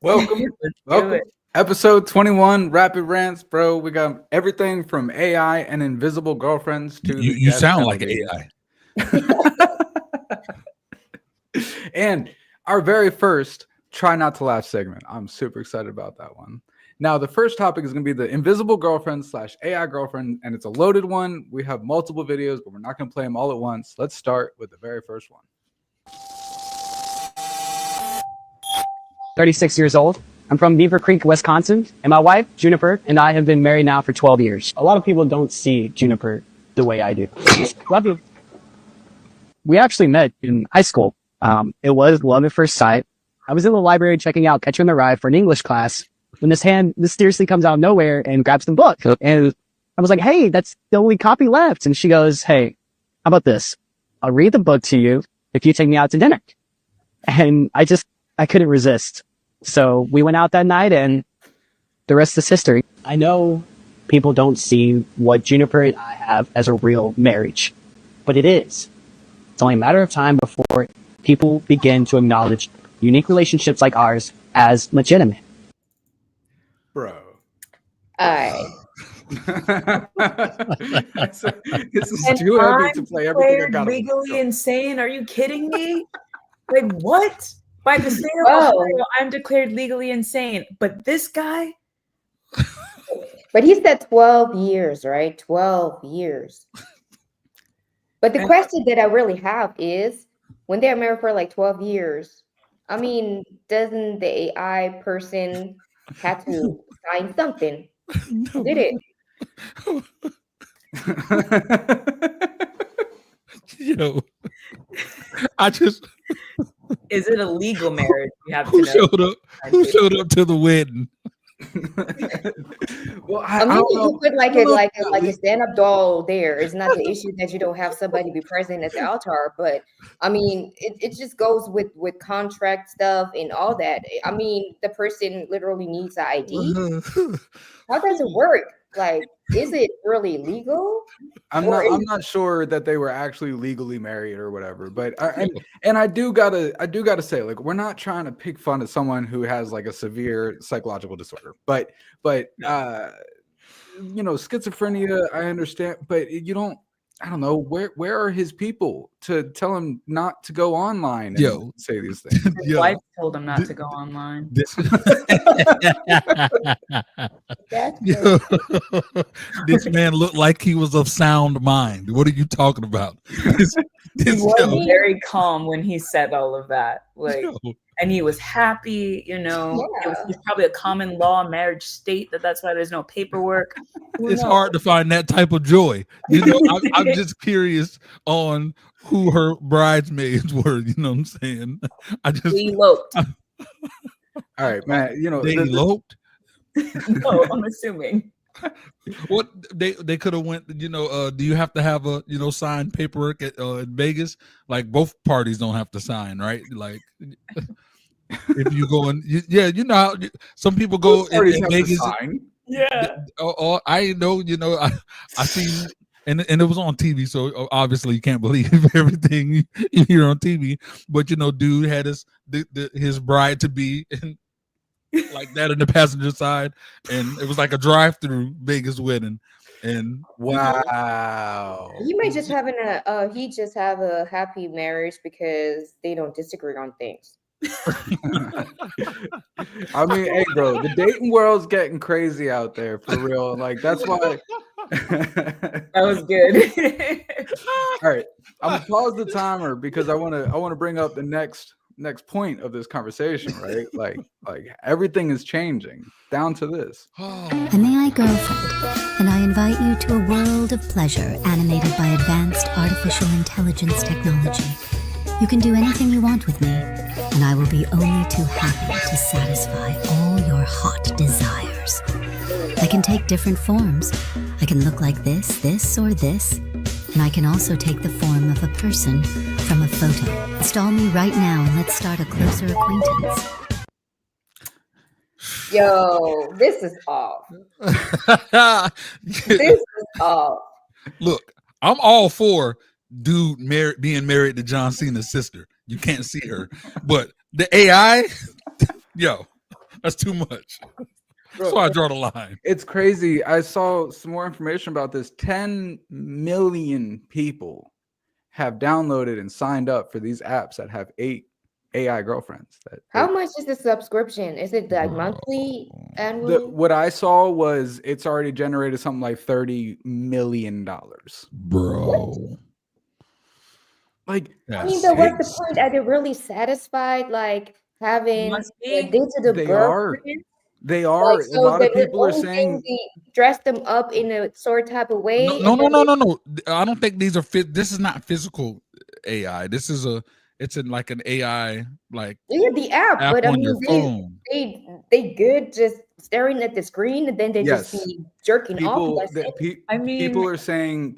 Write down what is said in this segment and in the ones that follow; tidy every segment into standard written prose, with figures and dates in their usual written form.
Welcome. Episode 21, Rapid Rants, bro. We got everything from AI and invisible girlfriends to you sound like AI. And our very first Try Not to Laugh segment. I'm super excited about that one. Now, the first topic is going to be the invisible girlfriend / AI girlfriend, and it's a loaded one. We have multiple videos, but we're not going to play them all at once. Let's start with the very first one. 36 years old. I'm from Beaver Creek, Wisconsin, and my wife, Juniper, and I have been married now for 12 years. A lot of people don't see Juniper the way I do. Love you. We actually met in high school. It was love at first sight. I was in the library checking out Catcher in the Rye for an English class when this hand mysteriously comes out of nowhere and grabs the book. And I was like, hey, that's the only copy left. And she goes, hey, how about this? I'll read the book to you if you take me out to dinner. And I couldn't resist. So we went out that night and the rest is history. I know people don't see what Juniper and I have as a real marriage, but it is. It's only a matter of time before people begin to acknowledge unique relationships like ours as legitimate. Bro. This is too heavy to play everything I got. Legally insane? Are you kidding me? Like what? By the state of Ohio, I'm declared legally insane. But this guy? But he said 12 years, right? 12 years. But the question that I really have is, when they're married for like 12 years, I mean, doesn't the AI person have to sign something? Who did it? Is it a legal marriage? You have to Who know. Who showed up to the wedding? Well, I mean, you put like a stand-up doll there. It's not the issue that you don't have somebody be present at the altar, but I mean, it just goes with contract stuff and all that. I mean, the person literally needs an ID. How does it work? Like, is it really legal? I'm not sure that they were actually legally married or whatever, but I do gotta say, like, we're not trying to pick fun at someone who has like a severe psychological disorder, but schizophrenia, I understand, but I don't know, where are his people to tell him not to go online and say these things? His wife told him not to go online. This man looked like he was of sound mind. What are you talking about? He was very calm when he said all of that. And he was happy, It was probably a common law marriage state that's why there's no paperwork. It's hard to find that type of joy. I'm just curious on who her bridesmaids were. You know what I'm saying? We eloped. All right, man. They eloped. No, I'm assuming. What they could have went. Do you have to have a signed paperwork at Vegas? Like both parties don't have to sign, right? Like. If you go in, how some people go in Vegas. Yeah. I know, I seen, and it was on TV, so obviously you can't believe everything you hear on TV. But dude had his bride to be like that in the passenger side, and it was like a drive-through Vegas wedding. And wow, he might just have a happy marriage because they don't disagree on things. I mean, hey, bro, the dating world's getting crazy out there for real. Like, that's why. That was good. All right, I'm gonna pause the timer because I want to bring up the next point of this conversation, right? Like everything is changing down to this. An AI girlfriend, and I invite you to a world of pleasure animated by advanced artificial intelligence technology. You can do anything you want with me, and I will be only too happy to satisfy all your hot desires. I can take different forms. I can look like this, or this, and I can also take the form of a person from a photo. Install me right now and let's start a closer acquaintance. Yo, this is off. This is off. Look, I'm all for dude being married to John Cena's sister. You can't see her, but the AI, yo, that's too much. So I draw the line. It's crazy. I saw some more information about this. 10 million people have downloaded and signed up for these apps that have 8 AI girlfriends. How much is the subscription? Is it like monthly, annually? What I saw was it's already generated something like $30 million. Bro. Like, I mean, but what's the point? Are they really satisfied, like having a digital girlfriend? They are. Like, a lot of people are saying they dress them up in a sort type of way. No. I don't think these are this is not physical AI. This is it's in like an AI like the app, but I your mean they good just staring at the screen and then they just be jerking off. People are saying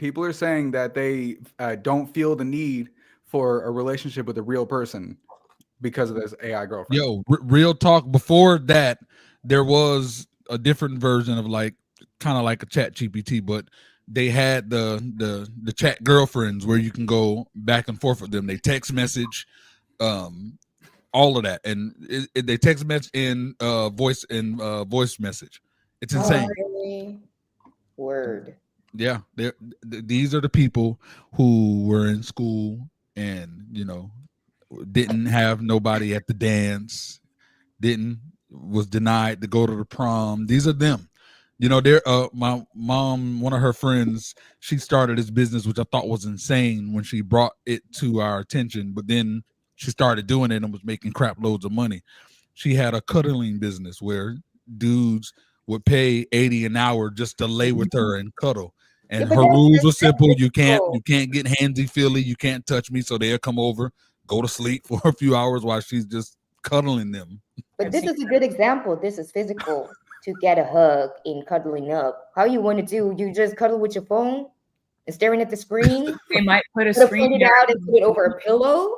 that they don't feel the need for a relationship with a real person because of this AI girlfriend. Yo, real talk. Before that, there was a different version of like kind of like a chat GPT, but they had the chat girlfriends where you can go back and forth with them. They text message, all of that, and they text message in voice message. It's insane. Really? Word. Yeah, these are the people who were in school and didn't have nobody at the dance, was denied to go to the prom. These are them. They're my mom, one of her friends, she started this business, which I thought was insane when she brought it to our attention, but then she started doing it and was making crap loads of money. She had a cuddling business where dudes would pay $80 an hour just to lay with her and cuddle. And her rules were simple. You can't get handsy feely, you can't touch me. So they'll come over, go to sleep for a few hours while she's just cuddling them. But this is a good example. This is physical. To get a hug and cuddling up. How you want to do? You just cuddle with your phone and staring at the screen? They might put a screen it out and put it over a pillow?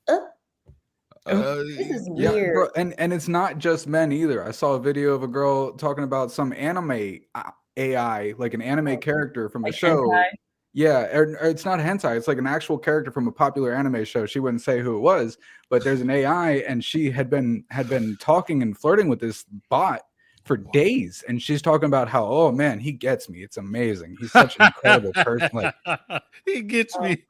This is weird. Bro, and it's not just men either. I saw a video of a girl talking about some anime AI, like an anime character from a show. Hentai? Yeah, or it's not hentai. It's like an actual character from a popular anime show. She wouldn't say who it was, but there's an AI, and she had been talking and flirting with this bot for days, and she's talking about how, oh man, he gets me. It's amazing. He's such an incredible person. Like, he gets me.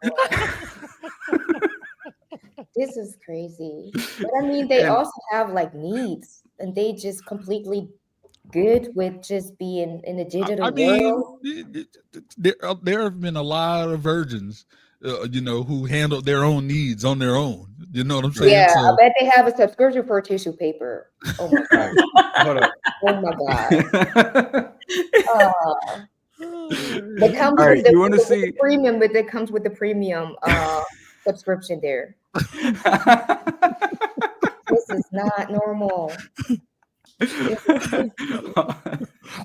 This is crazy. But I mean, they also have like needs, and they just completely good with just being in the digital world. There have been a lot of virgins, who handle their own needs on their own. You know what I'm saying? Yeah, I bet they have a subscription for tissue paper. Oh my god! Oh my god! That comes with the premium, but that comes with the premium subscription there. This is not normal.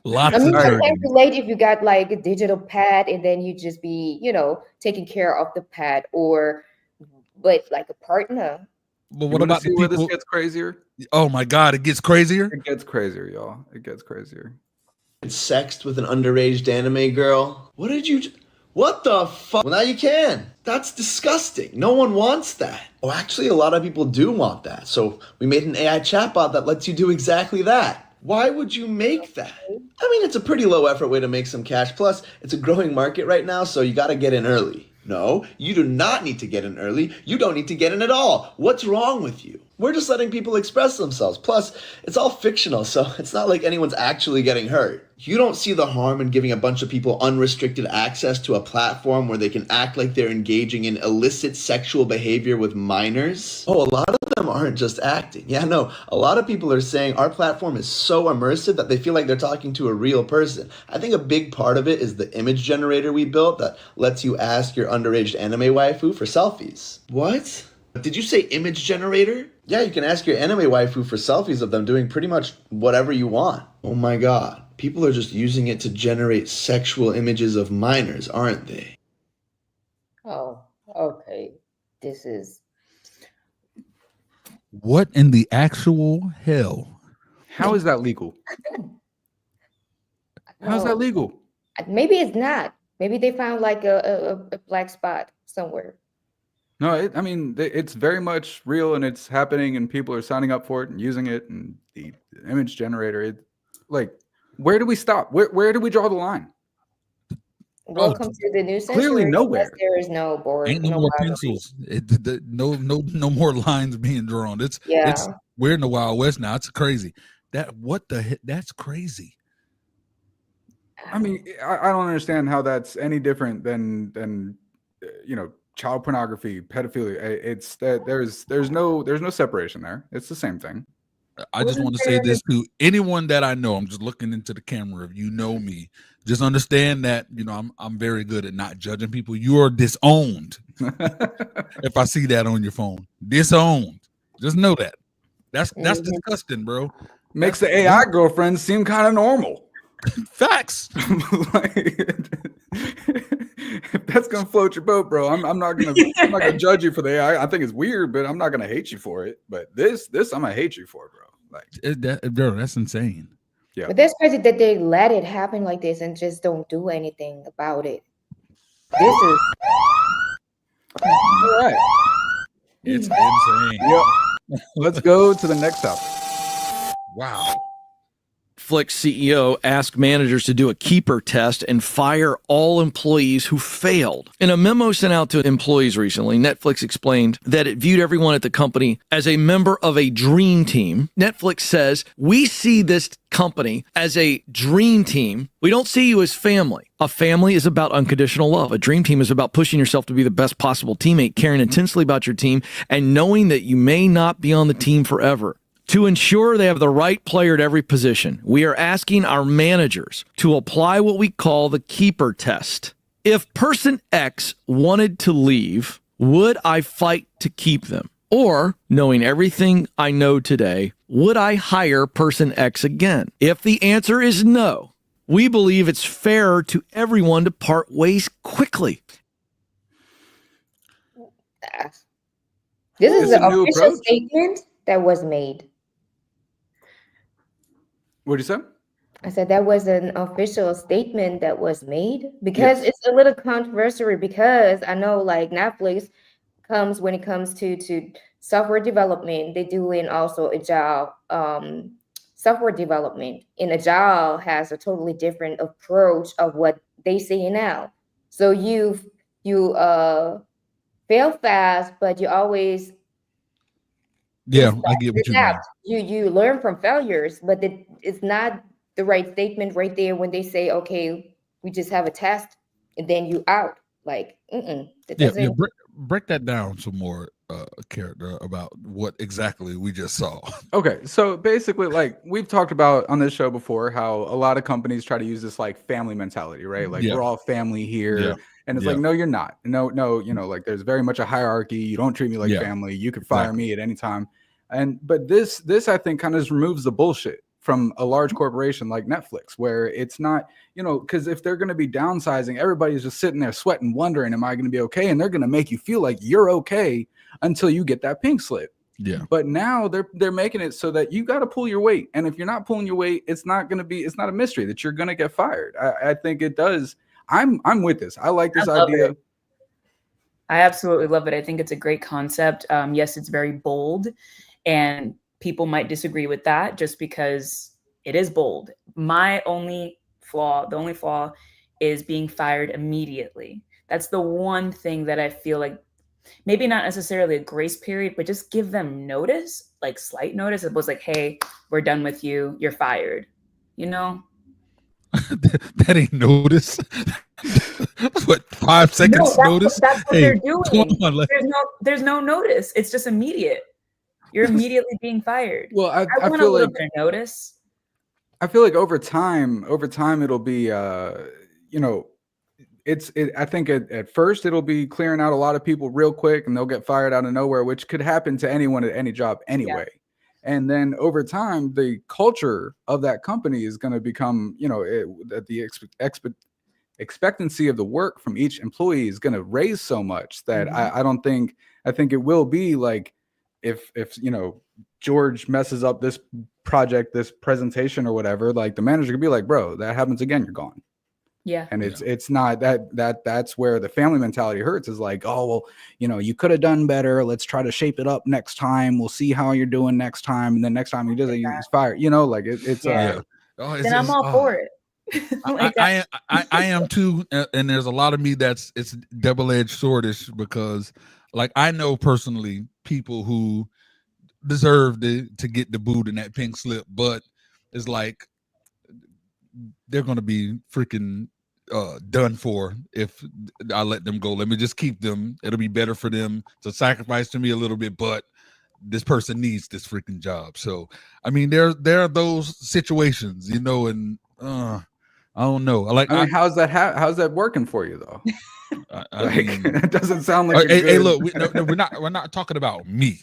Lots I mean, of I can't relate if you got like a digital pad and then you just be, taking care of the pad, but like a partner. But what about the people? Where this gets crazier? Oh my God, it gets crazier. It gets crazier, y'all. It gets crazier. Sexed with an underage anime girl. What the fuck? Well, now you can. That's disgusting. No one wants that. Oh, actually, a lot of people do want that. So we made an AI chatbot that lets you do exactly that. Why would you make that? I mean, it's a pretty low effort way to make some cash. Plus, it's a growing market right now, so you got to get in early. No, you do not need to get in early. You don't need to get in at all. What's wrong with you? We're just letting people express themselves. Plus, it's all fictional, so it's not like anyone's actually getting hurt. You don't see the harm in giving a bunch of people unrestricted access to a platform where they can act like they're engaging in illicit sexual behavior with minors? Oh, a lot of them aren't just acting. Yeah, no, a lot of people are saying our platform is so immersive that they feel like they're talking to a real person. I think a big part of it is the image generator we built that lets you ask your underage anime waifu for selfies. What? Did you say image generator? Yeah, you can ask your anime waifu for selfies of them doing pretty much whatever you want. Oh my god. People are just using it to generate sexual images of minors, aren't they? Oh, okay. This is... What in the actual hell? How is that legal? How's that legal? Maybe it's not. Maybe they found like a black spot somewhere. No, it's very much real and it's happening and people are signing up for it and using it and the image generator. Where do we stop? Where do we draw the line? Welcome to the new century. Clearly nowhere. There is no board. Ain't no more pencils. No more lines being drawn. We're in the Wild West now. It's crazy. That's crazy. I mean, I don't understand how that's any different than child pornography, pedophilia. It's that there's no separation there. It's the same thing. I just want to say this to anyone that I know. I'm just looking into the camera. If you know me, just understand that I'm very good at not judging people. You are disowned. If I see that on your phone, disowned. Just know that. That's disgusting, bro. Makes the AI girlfriend seem kind of normal. Facts. If that's gonna float your boat, bro, I'm not gonna judge you for the AI. I think it's weird, but I'm not gonna hate you for it. But this I'm gonna hate you for, bro. Bro, that's insane. Yeah, but that's crazy that they let it happen like this and just don't do anything about it. This is all right. It's insane. Yep. Let's go to the next topic. Wow. Netflix CEO asked managers to do a keeper test and fire all employees who failed. In a memo sent out to employees recently, Netflix explained that it viewed everyone at the company as a member of a dream team. Netflix says, "We see this company as a dream team. We don't see you as family. A family is about unconditional love. A dream team is about pushing yourself to be the best possible teammate, caring intensely about your team, and knowing that you may not be on the team forever. To ensure they have the right player at every position, we are asking our managers to apply what we call the keeper test. If person X wanted to leave, would I fight to keep them? Or, knowing everything I know today, would I hire person X again? If the answer is no, we believe it's fairer to everyone to part ways quickly." This is an official statement that was made. What did you say? I said that was an official statement that was made because it's a little controversial because I know like Netflix comes when it comes to software development, they do in also agile software development. And agile has a totally different approach of what they say now. So you fail fast, but you always I get what you mean. You learn from failures, but it's not the right statement right there when they say, okay, we just have a test and then you out. Like, break that down some more, character, about what exactly we just saw. Okay, so basically, like we've talked about on this show before, how a lot of companies try to use this like family mentality, right? Like we're all family here. Yeah. And it's like, no, you're not. No, like there's very much a hierarchy. You don't treat me like family. You could fire me at any time. But this I think kind of removes the bullshit from a large corporation like Netflix, where it's not, because if they're going to be downsizing, everybody's just sitting there sweating, wondering, am I going to be okay? And they're going to make you feel like you're okay until you get that pink slip. Yeah. But now they're making it so that you got to pull your weight. And if you're not pulling your weight, it's not a mystery that you're going to get fired. I think it does. I'm with this. I like this idea. I absolutely love it. I think it's a great concept. Yes, it's very bold, and people might disagree with that just because it is bold. The only flaw is being fired immediately. That's the one thing that I feel like maybe not necessarily a grace period, but just give them notice, like slight notice. It was like, hey, we're done with you. You're fired. That ain't notice. What, 5 seconds notice? That's what they're doing. There's no notice. It's just immediate. You're immediately being fired. Well, I want feel a little like bit of notice. I feel like over time it'll be I think at first it'll be clearing out a lot of people real quick and they'll get fired out of nowhere, which could happen to anyone at any job anyway. Yeah. And then over time, the culture of that company is going to become, the expectancy of the work from each employee is going to raise so much that I think it will be like if George messes up this project, this presentation or whatever, like the manager could be like, bro, that happens again, you're gone. Yeah. And it's not that's where the family mentality hurts, is like, oh, well, you know, you could have done better. Let's try to shape it up next time. We'll see how you're doing next time. And then next time he does it, he's fired. You know, like it's then I'm all for it. I am too, and there's a lot of me it's double-edged swordish, because like I know personally people who deserve to get the boot and that pink slip, but it's like they're gonna be freaking done for if I let them go. Let me just keep them. It'll be better for them to sacrifice to me a little bit, but this person needs this freaking job. So I mean, there are those situations, you know, and I don't know. I mean, how's that working for you though? I mean, it doesn't sound like hey, look, we're not talking about me.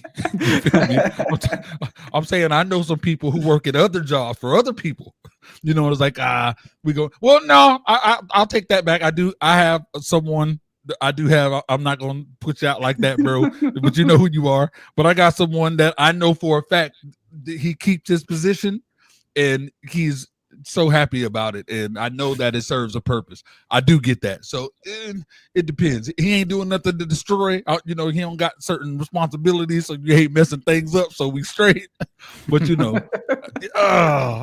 I'm saying I know some people who work at other jobs for other people. You know, it's like we go. Well, no, I'll take that back. I have someone. I'm not gonna put you out like that, bro. But you know who you are. But I got someone that I know for a fact he keeps his position, and he's so happy about it, and I know that it serves a purpose. I do get that. So it depends. He ain't doing nothing to destroy. You know, he don't got certain responsibilities, so you ain't messing things up. So we straight. But you know,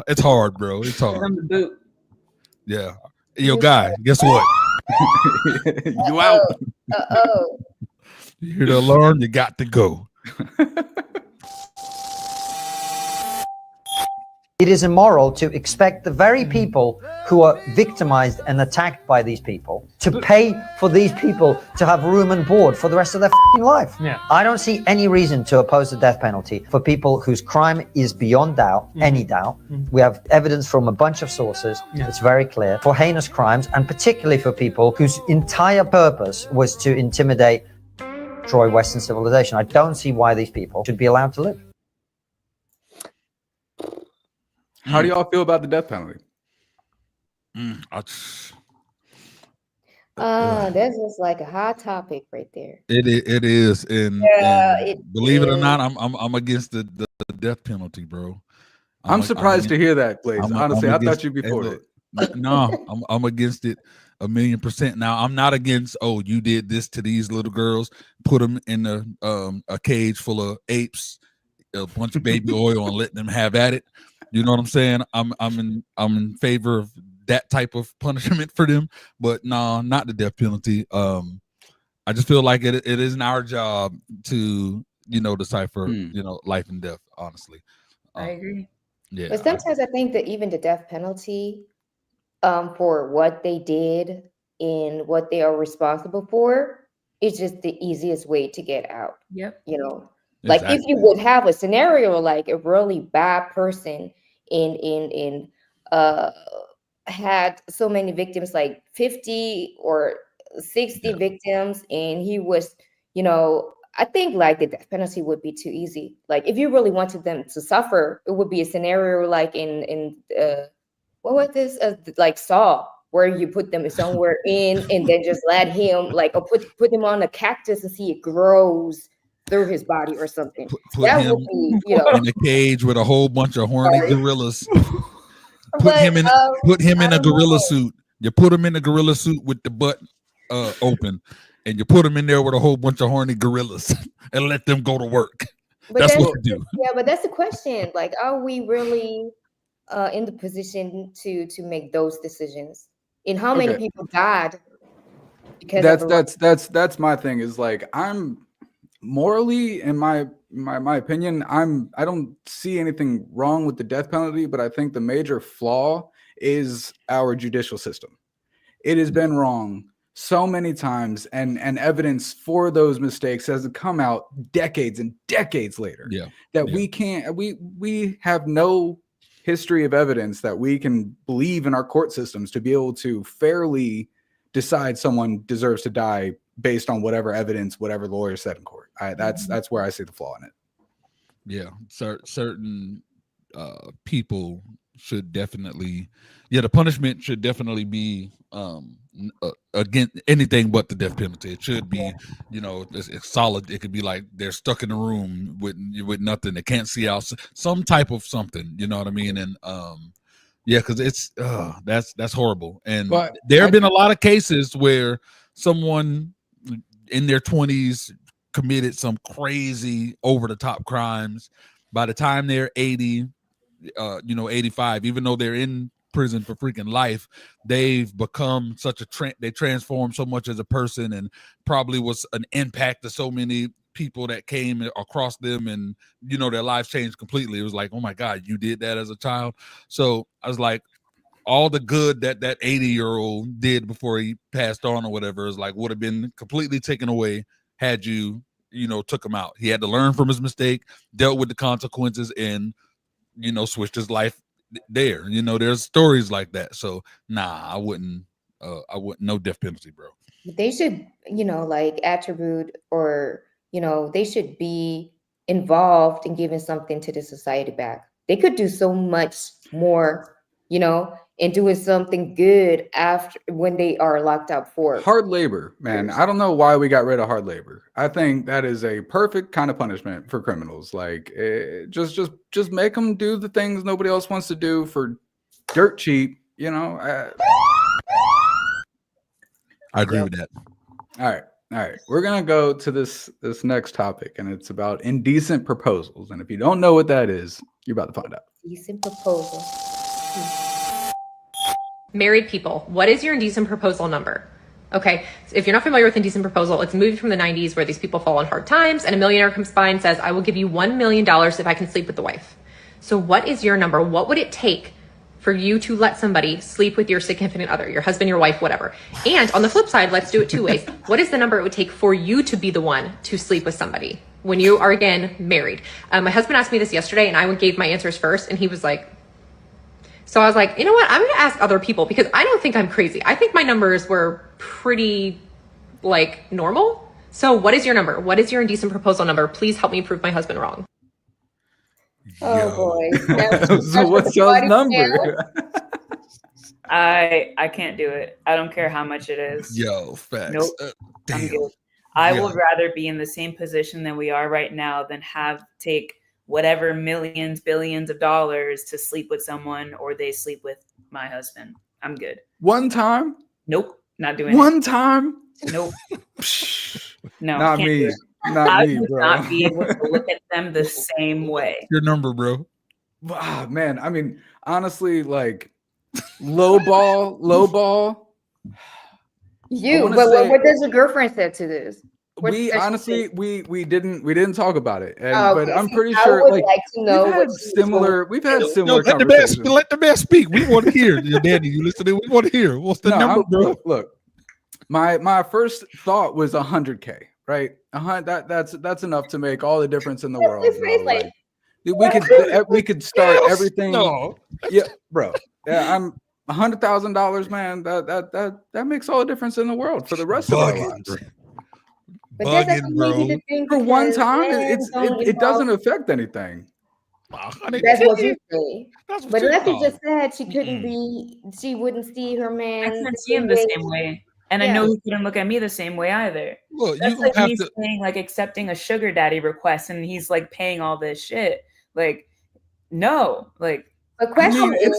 it's hard, bro. It's hard. Yeah. Yo, guy, guess what? You out. You hear the alarm? You got to go. It is immoral to expect the very people who are victimized and attacked by these people to pay for these people to have room and board for the rest of their life. Yeah. I don't see any reason to oppose the death penalty for people whose crime is beyond doubt, any doubt. We have evidence from a bunch of sources. It's very clear for heinous crimes, and particularly for people whose entire purpose was to intimidate, destroy Western civilization. I don't see why these people should be allowed to live. How do y'all feel about the death penalty? That's just like a hot topic right there. It is, and believe it or not, I'm against the death penalty, bro. I'm surprised to hear that, Blaze. Honestly, I thought you'd be for it. No, I'm against it 1,000,000%. Now, I'm not against, oh, you did this to these little girls, put them in a cage full of apes, a bunch of baby oil, and let them have at it. You know what I'm saying? I'm in favor of that type of punishment for them, but no, not the death penalty. I just feel like it isn't our job to, you know, decipher, you know, life and death, honestly. I agree. Yeah. But sometimes I think that even the death penalty, for what they did and what they are responsible for, is just the easiest way to get out. Yep. You know, like if you would have a scenario like a really bad person had so many victims, like 50 or 60 victims, and he was, you know, I think like the death penalty would be too easy. Like if you really wanted them to suffer, it would be a scenario like in what was this, like Saw, where you put them somewhere in and then just let him like, or put him on a cactus and see it grows through his body or something. Put that him would be, you know, in a cage with a whole bunch of horny gorillas. Put him in a gorilla suit. You put him in a gorilla suit with the butt open, and you put him in there with a whole bunch of horny gorillas and let them go to work. That's what you do. Yeah, but that's the question. Like, are we really in the position to make those decisions? And how many people died because that's my thing, is like, I'm morally, in my opinion, I don't see anything wrong with the death penalty, but I think the major flaw is our judicial system. It has been wrong so many times, and evidence for those mistakes has come out decades and decades later. We have no history of evidence that we can believe in our court systems to be able to fairly decide someone deserves to die based on whatever evidence, whatever lawyer said in court. That's where I see the flaw in it. Yeah, certain people should definitely, the punishment should definitely be against anything but the death penalty. It should be, it's solid. It could be like they're stuck in a room with nothing. They can't see out. Some type of something. You know what I mean? And because it's that's horrible. And there have been a lot of cases where someone in their 20s committed some crazy over the top crimes. By the time they're 80, 85, even though they're in prison for freaking life, they've become such they transformed so much as a person, and probably was an impact to so many people that came across them, and their lives changed completely. It was like, oh my God, you did that as a child. So I was like, all the good that 80-year-old did before he passed on or whatever is like would have been completely taken away had you took him out. He had to learn from his mistake, dealt with the consequences, and switched his life there. There's stories like that. So I wouldn't no death penalty, bro. They should like attribute, or they should be involved in giving something to the society back. They could do so much more, and doing something good after, when they are locked up for hard labor, man. I don't know why we got rid of hard labor. I think that is a perfect kind of punishment for criminals. Like, just make them do the things nobody else wants to do for dirt cheap. I agree with that. All right. We're gonna go to this next topic, and it's about indecent proposals. And if you don't know what that is, you're about to find out. Indecent proposal. Married people, what is your indecent proposal number? Okay, so if you're not familiar with indecent proposal, it's a movie from the 90s where these people fall on hard times and a millionaire comes by and says, I will give you $1 million if I can sleep with the wife. So what is your number? What would it take for you to let somebody sleep with your significant other, your husband, your wife, whatever? And on the flip side, let's do it two ways. What is the number it would take for you to be the one to sleep with somebody when you are, again, married? My husband asked me this yesterday, and I gave my answers first, and he was like, so I was like, you know what? I'm going to ask other people, because I don't think I'm crazy. I think my numbers were pretty, normal. So what is your number? What is your indecent proposal number? Please help me prove my husband wrong. Oh, boy. So what's your number? I can't do it. I don't care how much it is. Yo, facts. Nope. Damn. I'm good. I would rather be in the same position than we are right now than take whatever millions, billions of dollars to sleep with someone, or they sleep with my husband. I'm good. One time? Nope. Not doing One it. time? Nope. No. Not me. I would not be able to look at them the same way. Your number, bro. Wow, man. I mean, honestly, low ball. What does your girlfriend say to this? We honestly didn't talk about it, but okay. I'm pretty I sure would like to know we've had similar let the man speak. We want to hear. Daddy, you listening? We want to hear. What's the number, bro? Look, my first thought was 100K, right? That's enough to make all the difference in the world. We could start everything. No. Yeah, bro. Yeah, I'm $100,000, man. That makes all the difference in the world for the rest of our lives. But that's easy to think for one time, it doesn't affect anything. That's what you say. But Leffy just said she couldn't be. She wouldn't see her man. I couldn't see him the same way, and I know he couldn't look at me the same way either. Well, that's like me saying accepting a sugar daddy request, and he's paying all this shit. No, the question is.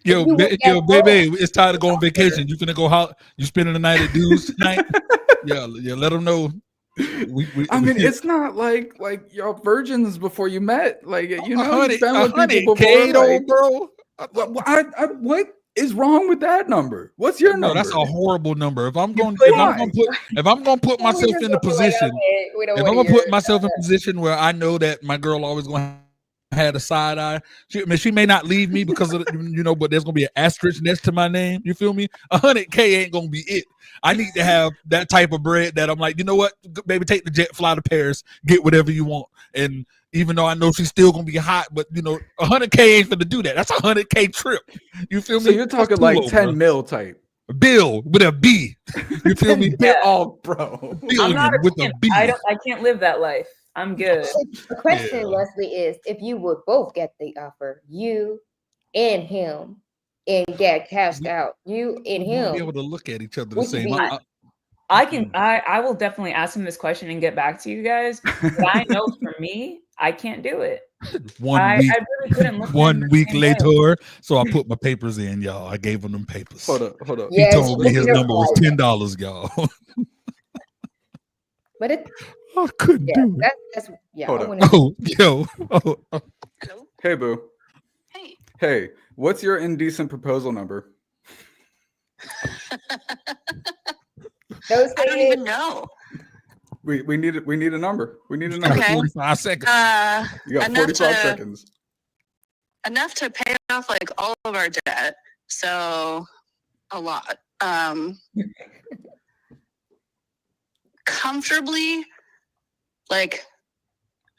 Yo, baby, it's time to go on vacation. You finna go out? You spending the night at dudes tonight? yeah, let them know. It's not like y'all virgins before you met. You spend with people before. Bro. What is wrong with that number? What's your number? That's a horrible number. If I'm gonna put myself in a position, if I'm gonna put myself in a position where I know that my girl always gonna had a side eye. She may not leave me because of but there's gonna be an asterisk next to my name. You feel me? 100K ain't gonna be it. I need to have that type of bread that I'm like, you know what, baby, take the jet, fly to Paris, get whatever you want. And even though I know she's still gonna be hot, but 100K ain't gonna do that. That's a 100K trip. You feel me? So you're talking 10 mil type. Bill with a B. You feel me? Bro. I'm not with a B. I can't live that life. I'm good. The question, Leslie, is if you would both get the offer, you and him and get cashed out, you and You won't be him, able to look at each other the would you same. be- I will definitely ask him this question and get back to you guys. But I know for me, I can't do it. One week, I really couldn't look at him one the week same way. later. So I put my papers in, y'all. I gave him them papers. Hold up. He Yes, told me his you're number was right. $10, y'all. But it, I couldn't yeah, do it. that's yeah. Hold I up. wouldn't- Oh, yo. Oh. Hey, boo. Hey. Hey, what's your indecent proposal number? Those I don't things- even know. We need a number. We need a number. Okay. 45 seconds. You got enough 45 to- seconds. Enough to pay off like all of our debt. So a lot. Comfortably, like,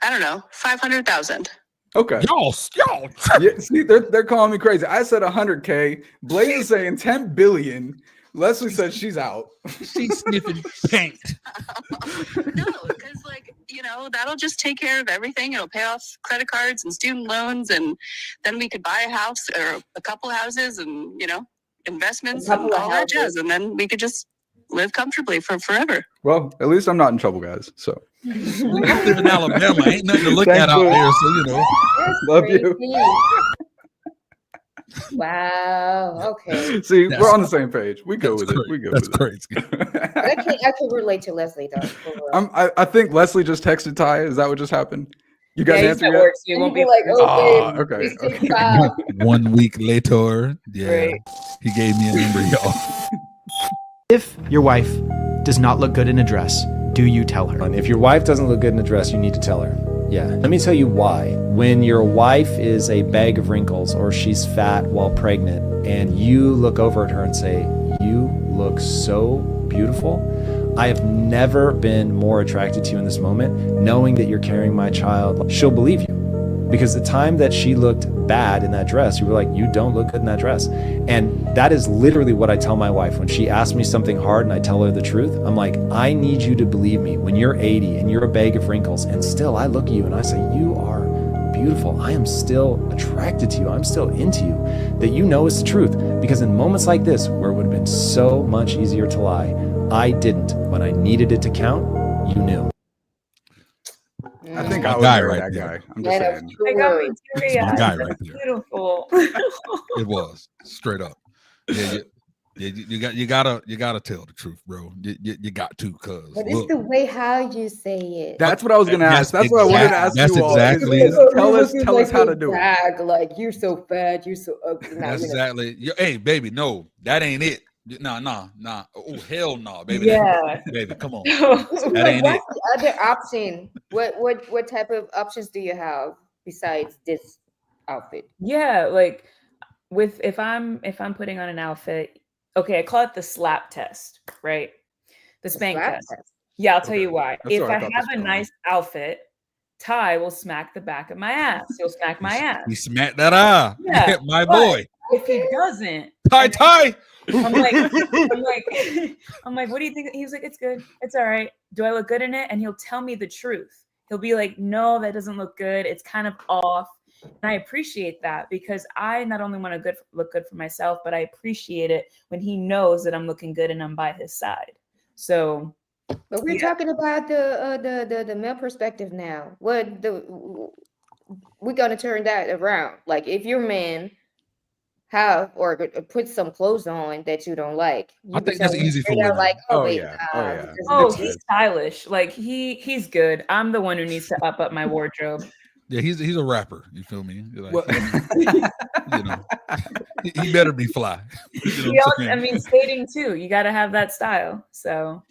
I don't know, 500,000. Okay. Y'all. Yeah, see, they're calling me crazy. I said 100K. Blaze is saying 10 billion. Leslie said she's out. She's sniffing paint. No, because like, that'll just take care of everything. It'll pay off credit cards and student loans, and then we could buy a house or a couple houses and, investments A couple and of all that jazz. houses. And then we could just live comfortably for forever. Well, at least I'm not in trouble, guys. So We live in Alabama. Ain't nothing to look Thanks, at out boo. there. So, That's Love you. crazy. Wow. Okay. see, That's- we're on the same page. We go that's with it. crazy. We go That's with crazy. it. I can relate to Leslie though. for real. I think Leslie just texted Ty. Is that what just happened? You guys Yeah, he's answered at yet? work, so he And won't you be be like, Ah, oh, okay, babe, okay. 65. 1 week later, yeah, Right. he gave me a number, y'all. If your wife does not look good in a dress, do you tell her? And if your wife doesn't look good in a dress, you need to tell her. Yeah. Let me tell you why. When your wife is a bag of wrinkles or she's fat while pregnant and you look over at her and say, "You look so beautiful. I have never been more attracted to you in this moment, knowing that you're carrying my child," she'll believe you. Because the time that she looked bad in that dress, you were like, "You don't look good in that dress." And that is literally what I tell my wife when she asks me something hard and I tell her the truth. I'm like, "I need you to believe me. When you're 80 and you're a bag of wrinkles and still I look at you and I say, 'You are beautiful. I am still attracted to you. I'm still into you,' that you know is the truth." Because in moments like this, where it would have been so much easier to lie, I didn't. When I needed it to count, you knew. I think My I would guy marry right that there. guy. I'm just Man, saying. They got me That's teary my guy eyed. right That's there. beautiful. It was straight up. Yeah, you gotta tell the truth, bro. You got to, cause But it's look, the way how you say it. That's what I was gonna ask. That's what I wanted to ask That's you all. exactly- is tell us how to do it. brag, like you're so fat, you're so ugly. Now, that's you know, exactly. Hey, baby, no, that ain't it. Nah. Oh, hell no, baby. Yeah. Baby, come on. But That ain't it. what's the other option? What type of options do you have besides this outfit? Yeah, like if I'm putting on an outfit, okay, I call it the slap test, right? The spank slap test. test. Yeah, I'll tell Okay. you why. That's If what I I thought have this a was. nice outfit, Ty will smack the back of my ass. He'll smack my ass. He smacked that eye. Yeah, My but boy. If he doesn't, Ty. I'm like, what do you think? He was like, it's good. It's all right. Do I look good in it? And he'll tell me the truth. He'll be like, no, that doesn't look good. It's kind of off. And I appreciate that because I not only want to look good for myself, but I appreciate it when he knows that I'm looking good and I'm by his side. So, But we're talking about the male perspective now. We're gonna turn that around. Like if your man have or put some clothes on that you don't like, I think that's easy for women. Like, Oh, babe, yeah. Oh, yeah. this is oh, good. he's stylish. Like he's good. I'm the one who needs to up my wardrobe. Yeah, he's a rapper. You feel me? Like, Well- you know, he better be fly. You know He what I'm also, saying? I mean, skating too. You got to have that style. So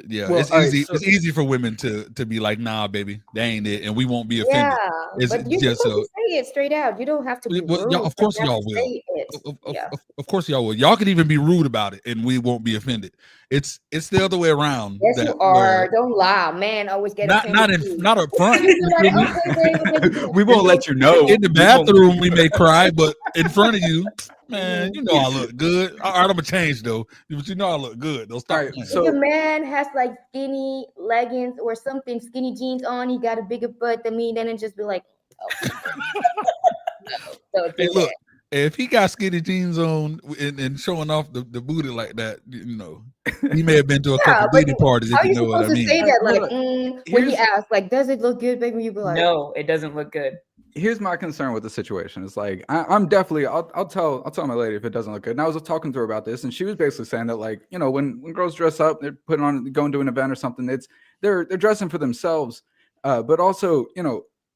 Yeah, Well, it's all right, easy. so- It's easy for women to be like, "Nah, baby, that ain't it," and we won't be offended. Yeah, It's but you're just supposed to say it straight out. You don't have to be Well, rude. y'all- of course You have y'all to will. say it. Yeah. Of course, y'all will. Y'all can even be rude about it, and we won't be offended. It's the other way around. Yes, that you are. where- Don't lie. Man, always get Not offended too. not up front. You're like, okay, babe, We won't let you know. In the bathroom, we may cry, but in front of you, man, you know I look good. All right, I'm gonna change though, but you know I look good. Don't stop. All right, playing. so- If a man has like skinny leggings or something, skinny jeans on, he got a bigger butt than me, then it just be like, oh. No, don't do Hey, look, that. if he got skinny jeans on and showing off the booty like that, he may have been to a couple beauty parties. How If you you know what I supposed to mean. say that? Like, when he asks, like, does it look good, baby? You be like, No, it doesn't look good. Here's my concern with the situation. It's like I'm definitely I'll tell my lady if it doesn't look good. And I was talking to her about this, and she was basically saying that, like, when girls dress up, they're putting on going to an event or something. They're dressing for themselves, but also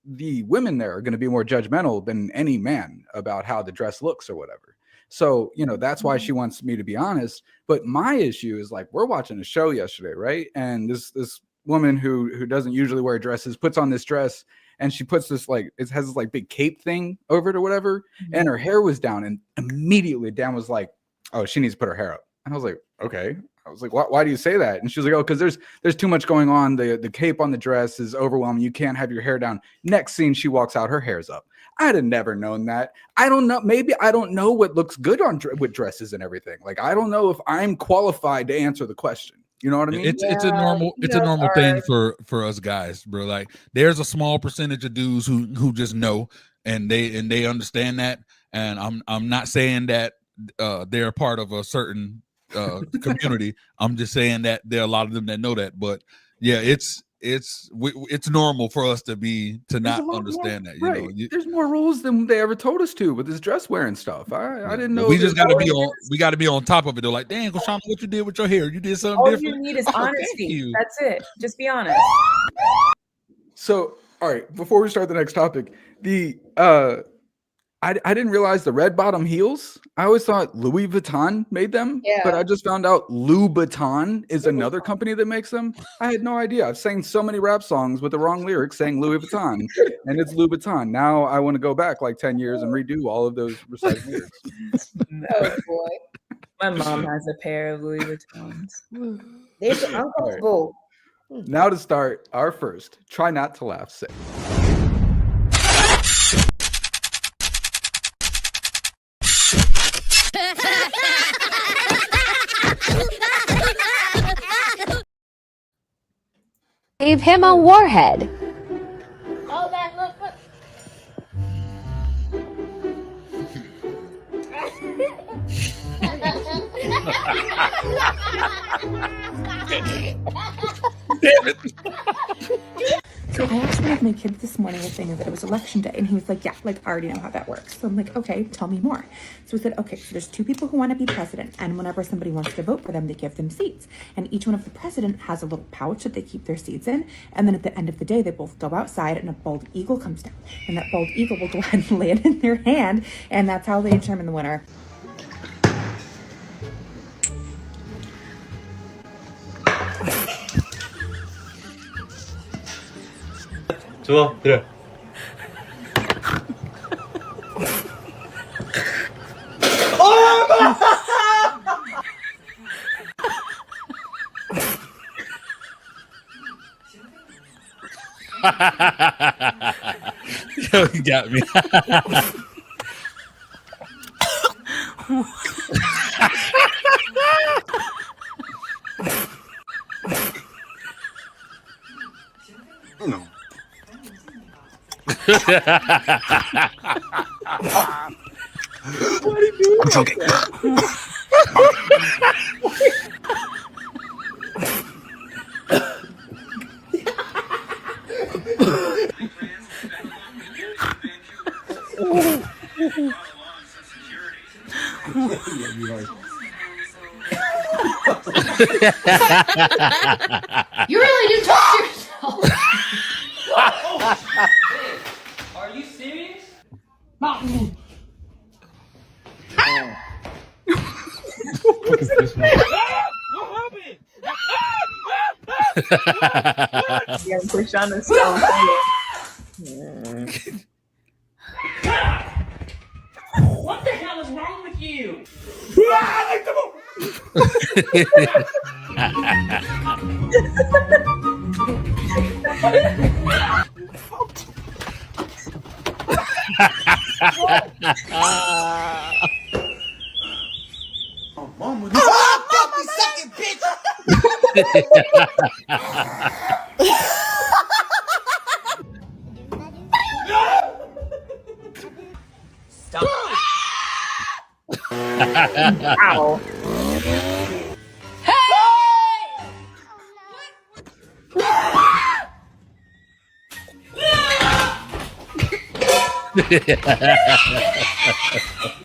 the women there are going to be more judgmental than any man about how the dress looks or whatever. So that's why she wants me to be honest. But my issue is, like, we're watching a show yesterday, right? And this woman who doesn't usually wear dresses puts on this dress. And she puts this, like, it has this like big cape thing over it or whatever. And her hair was down. And immediately Dan was like, oh, she needs to put her hair up. And I was like, okay. I was like, why do you say that? And she was like, oh, because there's too much going on. The cape on the dress is overwhelming. You can't have your hair down. Next scene, she walks out, her hair's up. I'd have never known that. I don't know. Maybe I don't know what looks good with dresses and everything. Like, I don't know if I'm qualified to answer the question. You know what I mean? It's a normal thing for us guys, bro. Like, there's a small percentage of dudes who just know and they understand that. And I'm not saying that they're part of a certain community. I'm just saying that there are a lot of them that know that. But yeah, it's normal for us to not understand that. Right. There's more rules than they ever told us to with this dress wearing stuff. I didn't know. We just got to be on top of it. They're like, dang, Koshana, what you did with your hair? You did something All different. you need is honesty. That's it. Just be honest. So, all right, before we start the next topic, I didn't realize the red bottom heels. I always thought Louis Vuitton made them, but I just found out Louboutin is another company that makes them. I had no idea. I've sang so many rap songs with the wrong lyrics saying Louis Vuitton, and it's Louboutin. Now I want to go back like 10 years and redo all of those recited lyrics. oh boy. My mom has a pair of Louis Vuittons. They're uncomfortable. Now to start our first Try Not to Laugh segment. Gave him a warhead. Oh, that look. Damn it. So I asked one of my kids this morning if they knew that it was election day, and he was like, yeah, like, I already know how that works. So I'm like, okay, tell me more. So we said, okay, so there's two people who want to be president, and whenever somebody wants to vote for them, they give them seats. And each one of the president has a little pouch that they keep their seats in, and then at the end of the day, they both go outside, and a bald eagle comes down. And that bald eagle will go ahead and land in their hand, and that's how they determine the winner. 좋아, 그래. Yo, you got me. No. I'm joking. You really do touch yourself. Are you serious? Not me. What is this one? What happened? Yeah, Krishana's so What the hell is wrong with you? Mama, second, bitch. Stop. Wow.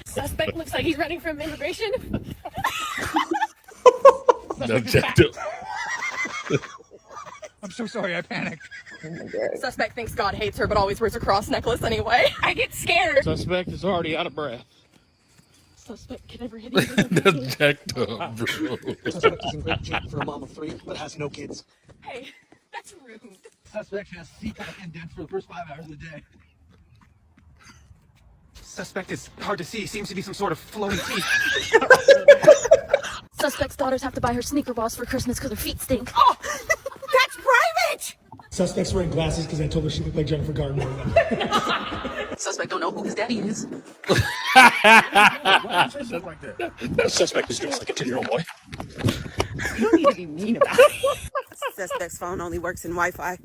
Suspect looks like he's running from immigration. I'm so sorry, I panicked. Suspect thinks God hates her, but always wears a cross necklace anyway. I get scared. Suspect is already out of breath. Suspect can never hit me. That's jacked up, bro. Suspect is in great shape for a mom of 3, but has no kids. Hey, that's rude. Suspect has C-pack indent for the first 5 hours of the day. Suspect is hard to see. Seems to be some sort of floating teeth. Suspect's daughters have to buy her sneaker balls for Christmas because her feet stink. Oh, that's private! Suspect's wearing glasses because I told her she looked like Jennifer Garner. Suspect don't know who his daddy is. That suspect is dressed like a 10-year-old boy. You need to be mean about it. Suspect's phone only works in Wi-Fi.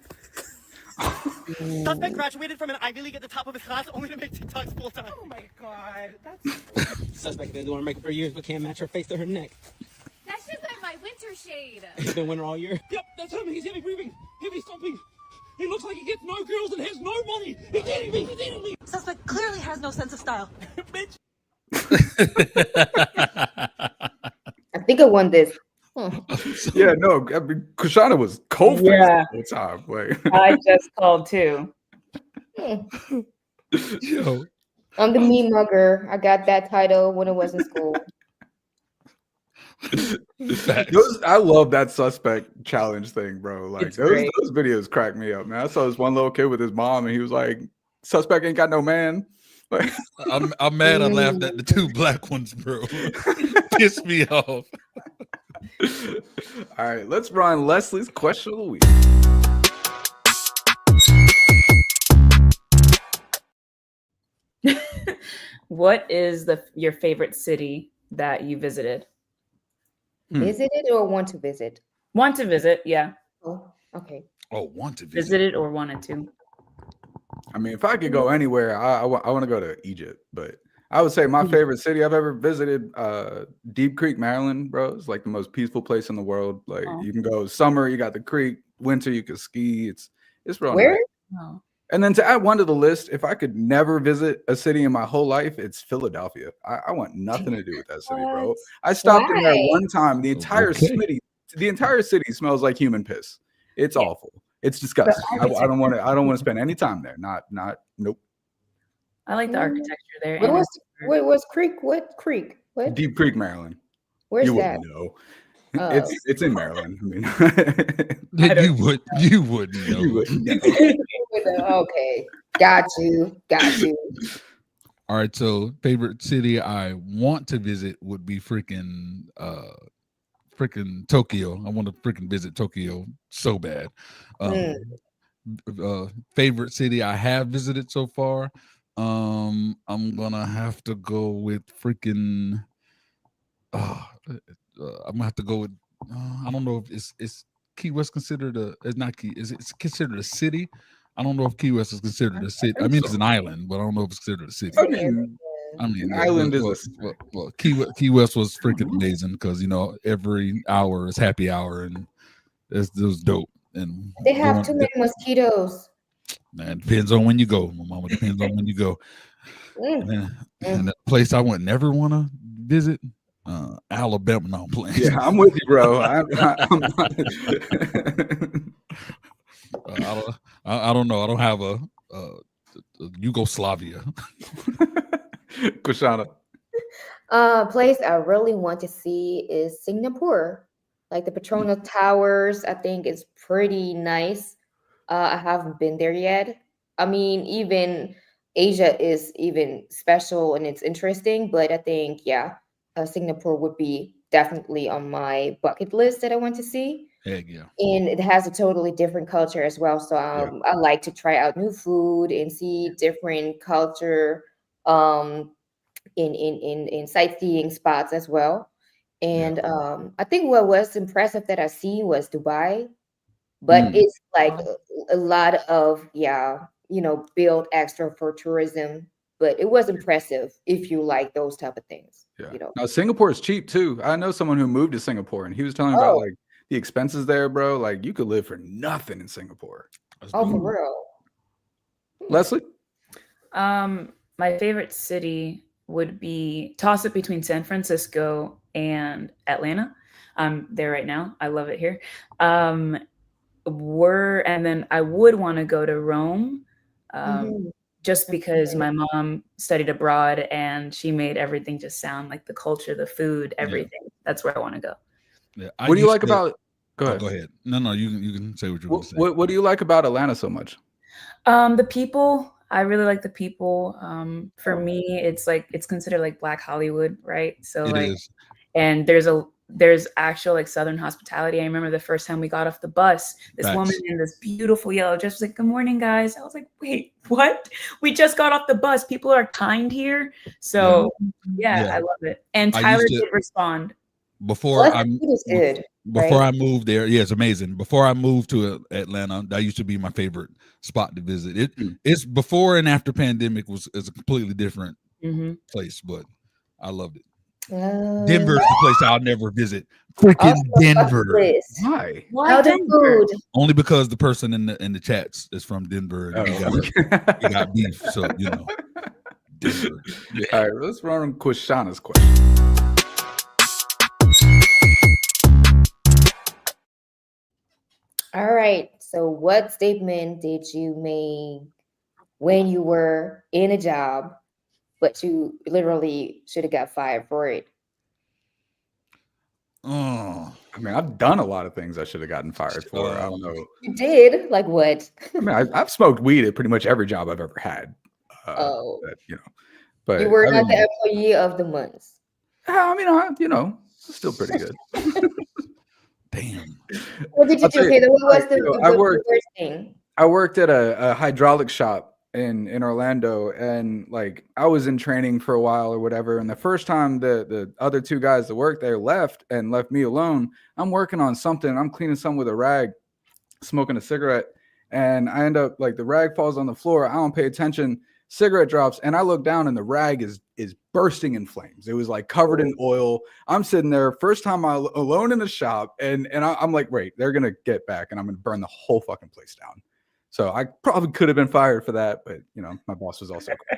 Suspect graduated from an Ivy League at the top of his class only to make TikToks full time. Oh my god, that's... Suspect been doing makeup for years but can't match her face to her neck. That's just like my winter shade. He's been winter all year. Yep, that's him. He's heavy breathing, heavy stomping. He looks like he gets no girls and has no money. He's eating me. He's eating me. Suspect clearly has no sense of style. Bitch. I think I won this. Yeah, no, I mean, Kushana was cold faced Yeah. the whole time. Like, I just called too. Yo, I'm the meme mugger. I got that title when I was in school. I love that suspect challenge thing, bro. Like It's those great. videos crack me up, man. I saw this one little kid with his mom, and he was like, "Suspect ain't got no man." Like, I'm mad I laughed at the 2 black ones, bro. Pissed me off. all right, let's run Leslie's question of the week. What is your favorite city that you visited? Visited or want to visit? Want to visit? Yeah. Oh, okay. Oh, want to visit? Visited or wanted to? I mean, if I could go anywhere, I want to go to Egypt, but I would say my favorite city I've ever visited, Deep Creek, Maryland, bro. It's like the most peaceful place in the world. Like you can go summer, you got the creek, winter, you can ski. It's real Where? nice. Oh. And then to add one to the list, if I could never visit a city in my whole life, it's Philadelphia. I want nothing to do with that city, bro. What? I stopped in there Why? one time. The entire Okay. city smells like human piss. It's awful. It's disgusting. I don't want to spend any time there. Nope. I like the architecture there. What and was it's- what was creek? What creek? What? Deep Creek, Maryland. Where's You that? wouldn't know. Oh. It's in Maryland. I mean, You wouldn't know. you wouldn't know. Okay, got you. All right, so favorite city I want to visit would be freaking Tokyo. I want to freaking visit Tokyo so bad. Favorite city I have visited so far. I'm gonna have to go with freaking. I'm gonna have to go with. I don't know if it's Key West considered it's not Key. It's considered a city? I don't know if Key West is considered a city. I mean, it's an island, but I don't know if it's considered a city. I mean, Island well, Key West was freaking amazing because every hour is happy hour and it was dope. And They have too many mosquitoes. Man, depends on when you go, my mama. Depends on when you go. And the place I would never want to visit, Alabama. No, I'm playing. Yeah, I'm with you, bro. I don't know. I don't have a Yugoslavia. Kushana. Place I really want to see is Singapore. Like the Petronas Towers, I think is pretty nice. I haven't been there yet. I mean, even Asia is even special and it's interesting, but I think, Singapore would be definitely on my bucket list that I want to see. Heck yeah. And it has a totally different culture as well. So I like to try out new food and see different culture in sightseeing spots as well. And I think what was impressive that I see was Dubai, but it's like a lot of built extra for tourism but it was impressive if you like those type of things. Yeah. You know. Now Singapore is cheap too. I know someone who moved to Singapore, and he was telling me about Oh. like the expenses there, bro. Like you could live for nothing in Singapore. Oh, for real. Leslie? My favorite city would be toss it between San Francisco and Atlanta. I'm there right now. I love it here. And then I would want to go to Rome, just because my mom studied abroad and she made everything just sound like the culture, the food, everything. That's where I want to go. Yeah. What do you like about? Go ahead. Go ahead. No, you can say what you want to say. What do you like about Atlanta so much? The people. I really like the people. For me, it's like it's considered like Black Hollywood, right? So It is. and there's actual like Southern hospitality. I remember the first time we got off the bus, this Facts. woman in this beautiful yellow dress was like, "Good morning, guys." I was like, "Wait, what? We just got off the bus. People are kind here." So yeah, I love it. And I Tyler used to- did respond. Before Well, I food is good, before right? I moved there, yeah, it's amazing. Before I moved to Atlanta, that used to be my favorite spot to visit. It's before and after pandemic is a completely different place, but I loved it. Denver's the place I'll never visit. Freaking Denver. Why? How the food? Only because the person in the chats is from Denver and he got beef. So Denver. All right, let's run on Quishana's question. All right. So what statement did you make when you were in a job, but you literally should have got fired for it? Oh, I mean, I've done a lot of things I should have gotten fired for. I don't know. You did? Like what? I mean, I've smoked weed at pretty much every job I've ever had. Oh. But You were I not mean, the employee of the month. I mean, it's still pretty good. Damn. What did you I'll do? tell Okay, then what was the, I the worked. worst thing? I worked at a hydraulic shop in Orlando, and like I was in training for a while or whatever. And the first time the other two guys that worked there left me alone, I'm working on something. I'm cleaning something with a rag, smoking a cigarette, and I end up like the rag falls on the floor. I don't pay attention. Cigarette drops, and I look down, and the rag is bursting in flames. It was like covered in oil. I'm sitting there, first time alone in the shop, and I'm like, wait, they're gonna get back, and I'm gonna burn the whole fucking place down. So I probably could have been fired for that, but my boss was also cool.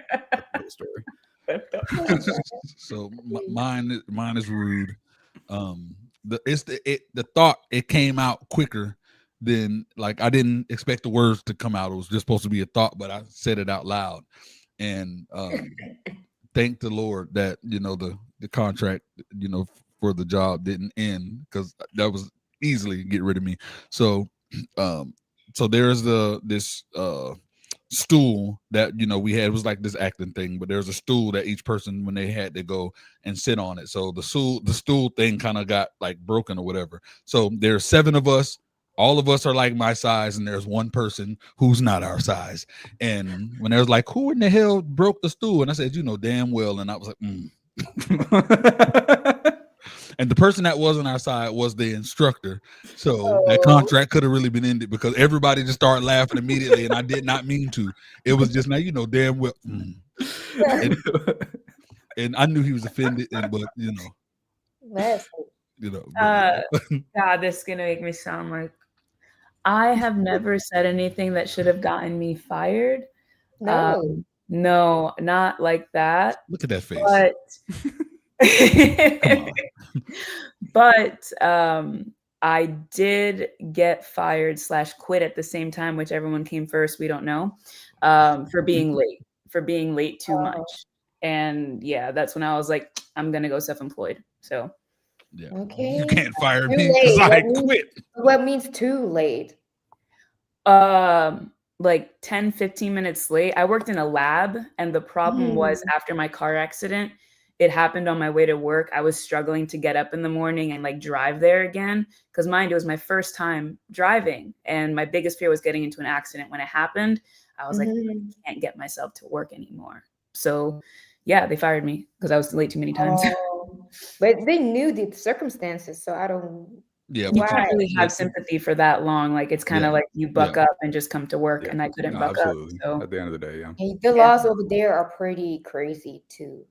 That's the story. So mine is rude. The thought it came out quicker than like I didn't expect the words to come out. It was just supposed to be a thought, but I said it out loud. And thank the Lord that the contract for the job didn't end, because that was easily get rid of me. So so there's this stool that we had. It was like this acting thing, but there's a stool that each person, when they had to go and sit on it, so the stool thing kind of got like broken or whatever. So there's 7 of us. All of us are like my size, and there's one person who's not our size. And when they was like, who in the hell broke the stool? And I said, damn well. And I was like, And the person that wasn't our side was the instructor. So that contract could have really been ended, because everybody just started laughing immediately, and I did not mean to. It was just now, damn well. And I knew he was offended, but God, this is gonna make me sound like I have never said anything that should have gotten me fired. No. No, not like that. Look at that face. But I did get fired / quit at the same time, whichever one came first, we don't know, for being late too much. And yeah, that's when I was like, I'm gonna go self-employed. So yeah, okay, you can't fire Too me late. because I What means- quit. What means too late? Like 10-15 minutes late. I worked in a lab, and the problem was after my car accident, it happened on my way to work. I was struggling to get up in the morning and like drive there again, because mind, it was my first time driving, and my biggest fear was getting into an accident. When it happened, I was like, I can't get myself to work anymore. So yeah, they fired me because I was late too many times. But they knew the circumstances, so I don't. Yeah, You can't really have sympathy for that long. Like it's kind of like you buck up and just come to work, and I couldn't buck absolutely. up. So At the end of the day, yeah. And the laws over there are pretty crazy to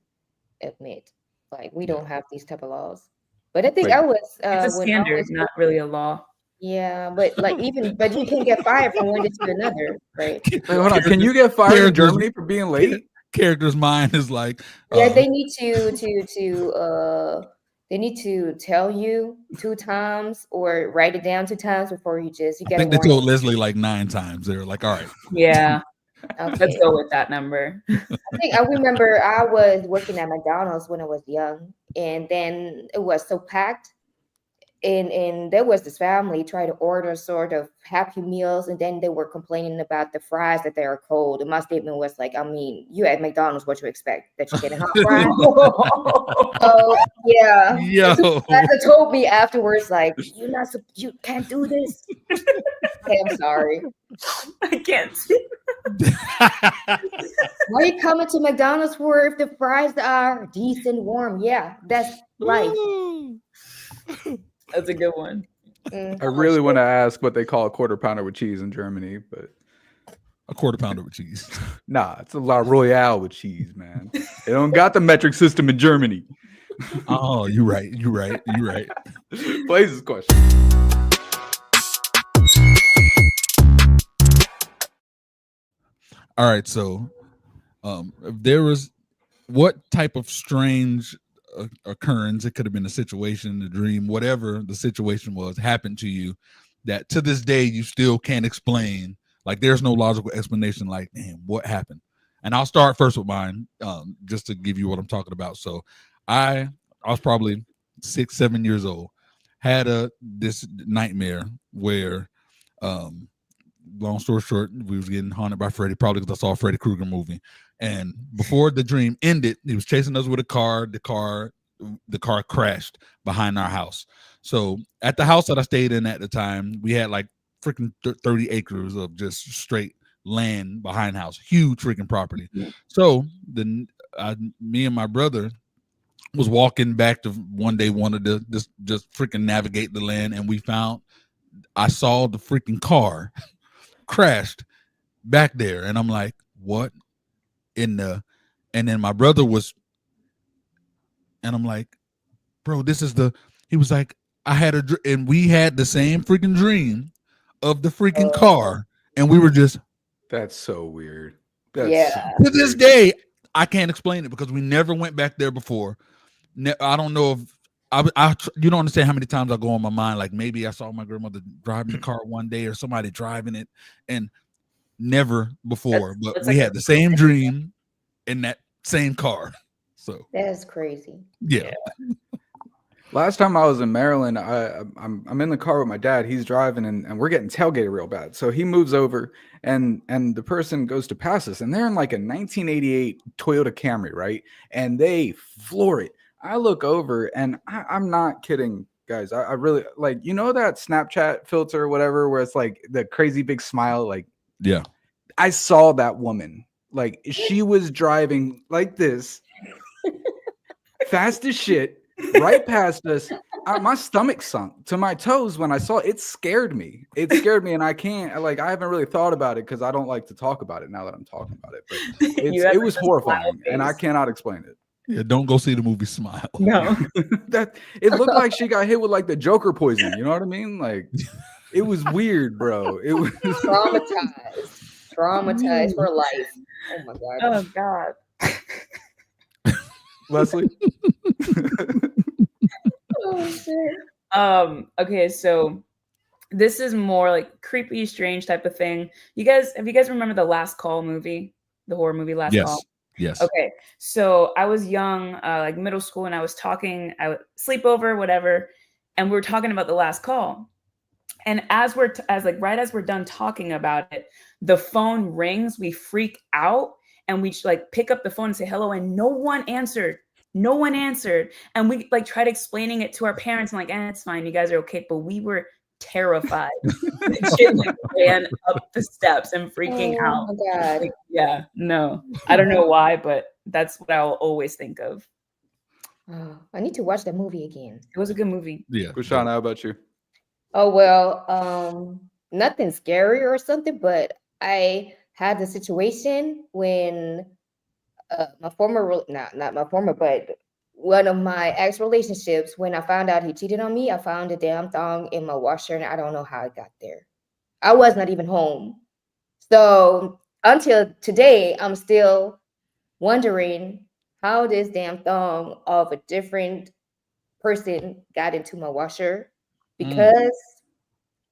admit. Like we don't have these type of laws. But I think I was it's a when I standard, was not really a law. yeah, but like but you can get fired from one day to another, right? Wait, hold on. Can you get fired in Germany for being late? Character's mind is like, Yeah, they need they need to tell you 2 times or write it down 2 times before you get I think a they warning. told Leslie like 9 times. They were like, all right. Yeah. Okay. Let's go with that number. I remember I was working at McDonald's when I was young, and then it was so packed. And there was this family trying to order sort of Happy Meals, and then they were complaining about the fries that they are cold. And my statement was like, I mean, you at McDonald's, what you expect? That you're getting hot fries? So yeah. Yo. Supervisor told me afterwards, like, you can't do this. Okay, I'm sorry. I can't. Why are you coming to McDonald's for if the fries are decent warm? Yeah, that's life. That's a good one. I really want to ask what they call a quarter pounder with cheese in Germany, but a quarter pounder with cheese. Nah, it's a La Royale with cheese, man. They don't got the metric system in Germany. Oh, you're right. You're right. You're right. Blaze's question. All right, so if there was what type of strange occurrence, it could have been a situation, a dream, whatever the situation was, happened to you that to this day you still can't explain. Like there's no logical explanation. Like, damn, what happened? And I'll start first with mine, just to give you what I'm talking about. So I was probably 6, 7 years old, had this nightmare where long story short, we was getting haunted by Freddy, probably because I saw a Freddy Krueger movie. And before the dream ended, he was chasing us with a car. The car crashed behind our house. So at the house that I stayed in at the time, we had like freaking 30 acres of just straight land behind the house, huge freaking property. So then me and my brother was walking back to one day, wanted to just freaking navigate the land, and I saw the freaking car crashed back there, and I'm like, what in the? And then my brother was, and I'm like, bro, this is he was like, and we had the same freaking dream of the freaking car, and we were just, that's so weird. To this day, I can't explain it because we never went back there before. I don't know if you don't understand how many times I go on my mind, like maybe I saw my grandmother driving the car one day or somebody driving it, and never before, but we had the same dream in that same car. So that's crazy. Yeah. Last time I was in Maryland, I'm in the car with my dad. He's driving, and we're getting tailgated real bad. So he moves over, and the person goes to pass us, and they're in like a 1988 Toyota Camry, right? And they floor it. I look over, and I'm not kidding, guys. I really like, you know, that Snapchat filter or whatever, where it's like the crazy big smile. Like, yeah, I saw that woman. Like, she was driving like this, fast as shit, right past us. My stomach sunk to my toes when I saw it. It scared me. And I haven't really thought about it because I don't like to talk about it now that I'm talking about it. But it was horrifying, and I cannot explain it. Yeah, don't go see the movie Smile. No. It looked like she got hit with like the Joker poison. You know what I mean? Like, it was weird, bro. It was traumatized for life. Oh my god. Oh god. Leslie. Oh shit. Okay, so this is more like creepy, strange type of thing. Have you guys remember the Last Call movie? The horror movie Last Call? Yes. Okay. So I was young, like middle school, and I was talking, sleepover, whatever, and we were talking about the Last Call. And as we're done talking about it, the phone rings, we freak out, and we like pick up the phone and say hello, and no one answered. And we like tried explaining it to our parents and like, it's fine, you guys are okay. But we were terrified. She like ran up the steps and freaking out. Oh my god. Like, yeah, no. I don't know why, but that's what I'll always think of. Oh, I need to watch that movie again. It was a good movie. Yeah. Kushana, how about you? Oh well, nothing scary or something, but I had the situation when my former, not my former, but one of my ex relationships. When I found out he cheated on me, I found a damn thong in my washer, and I don't know how it got there. I was not even home, so until today, I'm still wondering how this damn thong of a different person got into my washer because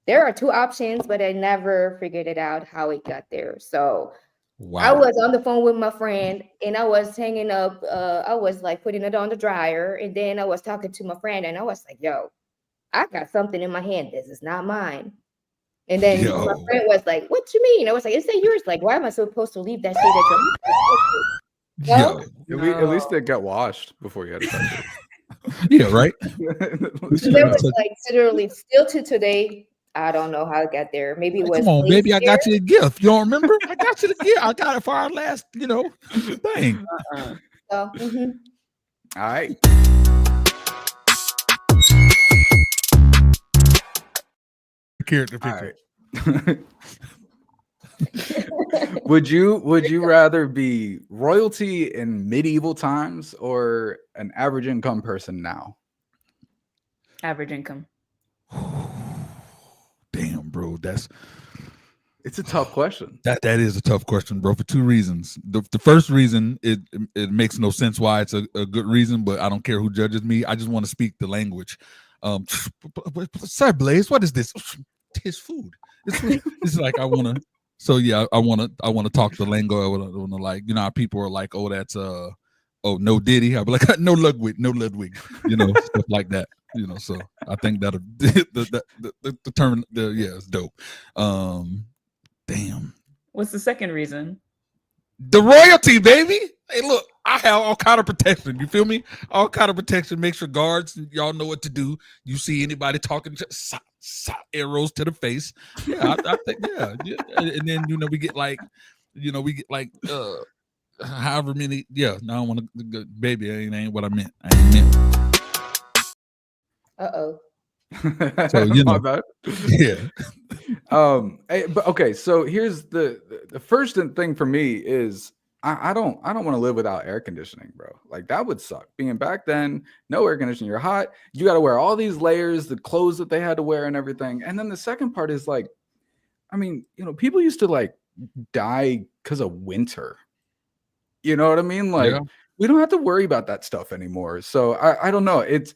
there are two options, but I never figured it out how it got there. So I Wow. was on the phone with my friend and I was hanging up, I was like putting it on the dryer, and then I was talking to my friend and I was like, yo, I got something in my hand. This is not mine. And then my Yo. friend was like, what you mean? I was like, is that yours? Like, why am I supposed to leave that shit at your Yo. At least they got washed before you had to touch it. Yeah, right. So there was like literally still to today. I don't know how it got there. Maybe it was. Come on, placed baby, I got there. you a gift. You don't remember? I got you the gift. I got it for our last, thing. So, All right. Character All picture. right. Would you rather be royalty in medieval times or an average income person now? Average income. Damn, bro, it's a tough question. That is a tough question, bro, for two reasons. The first reason, it makes no sense why it's a good reason, but I don't care who judges me. I just want to speak the language. Sir Blaze, what is this? It's food. It's food. It's like I want to. So yeah, I want to talk the lingo. I want to like, how people are like, oh, that's no Diddy. I'll be like, no Ludwig, stuff like that. So I think that the term, it's dope. Damn. What's the second reason? The royalty, baby. Hey, look, I have all kind of protection. You feel me? All kind of protection. Make sure guards, y'all know what to do. You see anybody talking, just arrows to the face. Yeah, I think, yeah. And then we get like, however many. Yeah, no, I don't want to, baby. Ain't what I meant. I ain't meant. Uh-oh. So My bad. Yeah. But okay, so here's the first thing for me is I don't want to live without air conditioning, bro. Like that would suck. Being back then, no air conditioning, you're hot, you got to wear all these layers, the clothes that they had to wear and everything. And then the second part is like, I mean, people used to like die because of winter. You know what I mean? Like we don't have to worry about that stuff anymore. So I don't know. It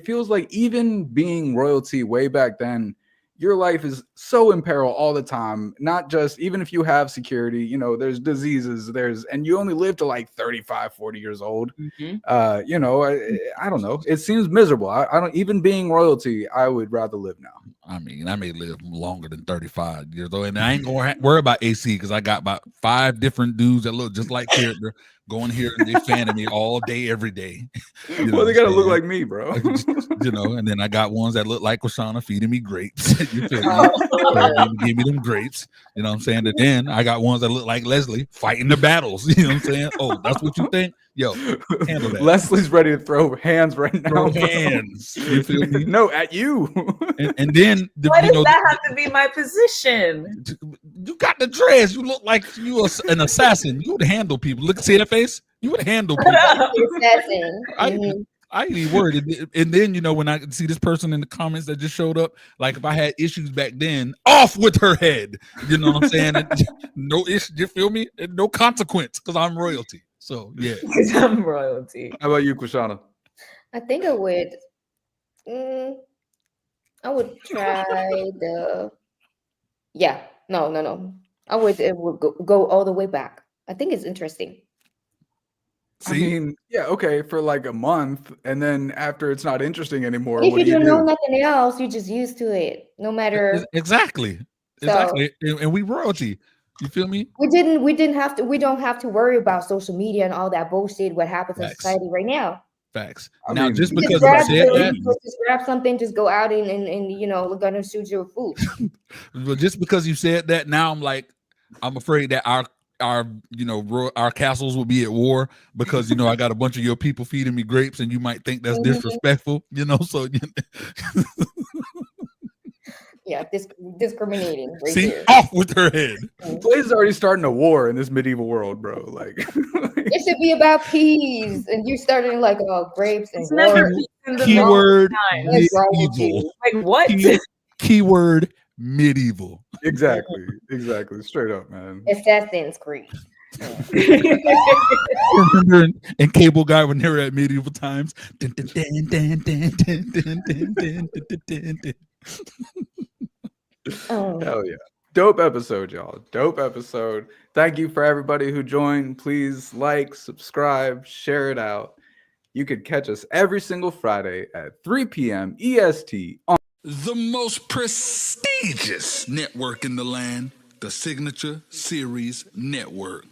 feels like even being royalty way back then, your life is so in peril all the time. Not just, even if you have security, there's diseases, and you only live to like 35, 40 years old. I don't know. It seems miserable. I don't, even being royalty, I would rather live now. I mean, I may live longer than 35 years old, and I ain't gonna worry about AC because I got about 5 different dudes that look just like character going here and they fanning me all day, every day. Well, they gotta look like me, bro. And then I got ones that look like Quashana feeding me grapes. You feel me? So give me them grapes. You know what I'm saying? And then I got ones that look like Leslie fighting the battles. You know what I'm saying? Oh, that's what you think? Yo, handle that. Leslie's ready to throw hands right now. Throw hands. You feel me? No, at you. And then why does that have to be my position? You got the dress. You look like you are an assassin. You would handle people. Look, see that face? You would handle people. Assassin. I ain't even worried. And then, when I see this person in the comments that just showed up, like if I had issues back then, off with her head. You know what I'm saying? No issue. You feel me? And no consequence because I'm royalty. So, yeah. Because I'm royalty. How about you, Quashana? I think I would. I would try the. Yeah. No. I would. It would go all the way back. I think it's interesting. I mean, yeah, okay, for like a month, and then after it's not interesting anymore. If what do you you don't know do? nothing else, you're just used to it. No matter. Exactly. And we royalty. You feel me? We don't have to worry about social media and all that bullshit. What happens in society right now? Facts. I Now, mean, just because Just you grab, said that, just grab something, just go out and we're gonna shoot your food. but just because you said that, now I'm afraid that our castles will be at war because I got a bunch of your people feeding me grapes, and you might think that's disrespectful. So Yeah, discriminating right See, there. off with her head. Blaze is already starting a war in this medieval world, bro. Like, It should be about peas, and you starting like grapes and It's never water. peas in the Keyword time. What's wrong with medieval. you? Like what? Keyword medieval. exactly. Straight up, man. Assassin's Creed. Remember in Cable Guy when they were at medieval times? Oh. Hell yeah. Dope episode, y'all. Dope episode. Thank you for everybody who joined. Please like, subscribe, share it out. You could catch us every single Friday at 3 p.m. EST on The most prestigious network in the land, the Signature Series Network.